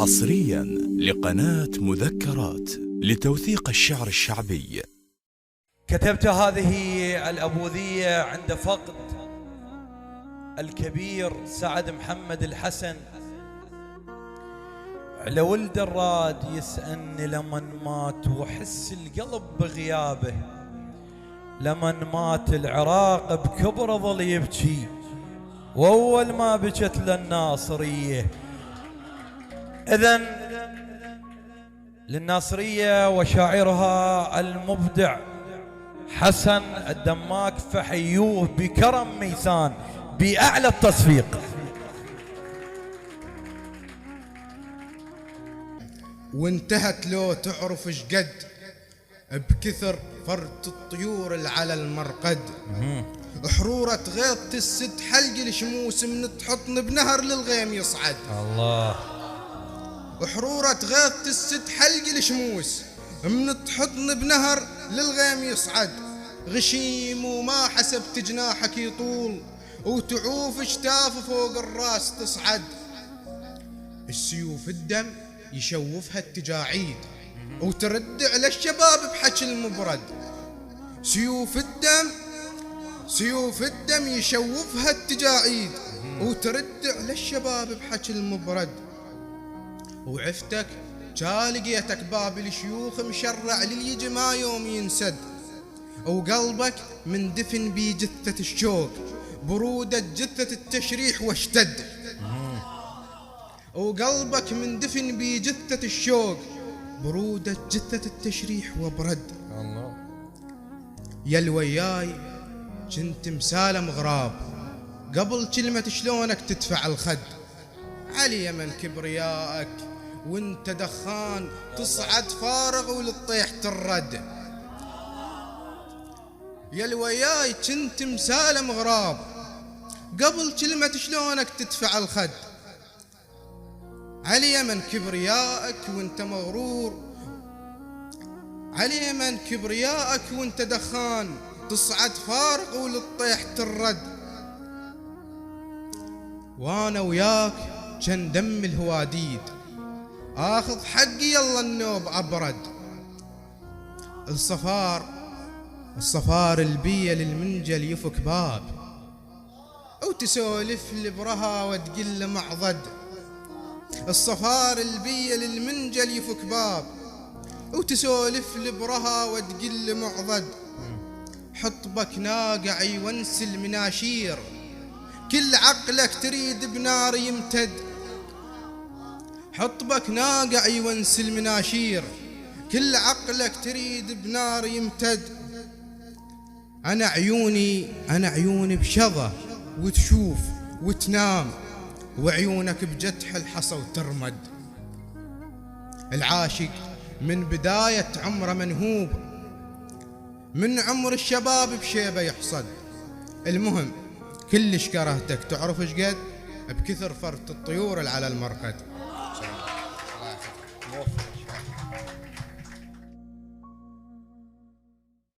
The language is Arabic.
حصريا لقناة مذكرات لتوثيق الشعر الشعبي. كتبت هذه الأبوذية عند فقد الكبير سعد محمد الحسن على ولد الراد يسألني لمن مات وحس القلب بغيابه، لمن مات العراق بكبره ظل يبكي وأول ما بكت للناصرية. إذن للناصرية وشاعرها المبدع حسن الدماك فحيوه بكرم ميسان بأعلى التصفيق. وانتهت لو تعرف شقد بكثر فرد الطيور اللي على المرقد، حرورة غيط السد حلق الشموس من تحطن بنهر للغيم يصعد. الله. حرورة غيط السد حلق الشموس من تحطن بنهر للغيم يصعد، غشيم وما حسبت جناحك يطول وتعوف شتاف فوق الراس تصعد. السيوف الدم يشوفها التجاعيد وترد على الشباب بحكي المبرد. سيوف الدم يشوفها التجاعيد وترد على الشباب بحكي المبرد. وعفتك لقيتك باب الشيوخ مشرع لليجي ما يوم ينسد، وقلبك من دفن بي جثة الشوق برودة جثة التشريح واشتد. وقلبك من دفن بي جثة الشوق برودة جثة التشريح وبرد. الله. يا الوياي كنت مسالم غراب قبل كلمة شلونك تدفع الخد، علي يمن كبريائك وانت دخان تصعد فارغ وللطيح ترد. يا الوياي كنت مسالم غراب قبل كلمة شلونك تدفع الخد، علي يمن كبريائك وانت مغرور، علي يمن كبريائك وانت دخان تصعد فارغ وللطيح ترد. وانا وياك كان دم الهواديد اخذ حقي يلا النوب ابرد. الصفار البية للمنجل يفك باب وتسولف لبرها وتقل معضد. الصفار البية للمنجل يفك باب وتسولف لبرها وتقل معضد. حطبك ناقع يونس المناشير كل عقلك تريد بنار يمتد. حطبك ناقع يونس المناشير كل عقلك تريد بنار يمتد. أنا عيوني بشظى وتشوف وتنام وعيونك بجتح الحصى وترمد. العاشق من بداية عمره منهوب من عمر الشباب بشيبه يحصد. المهم كلش كرهتك تعرف شقد بكثر فرط الطيور اللي على المرقد.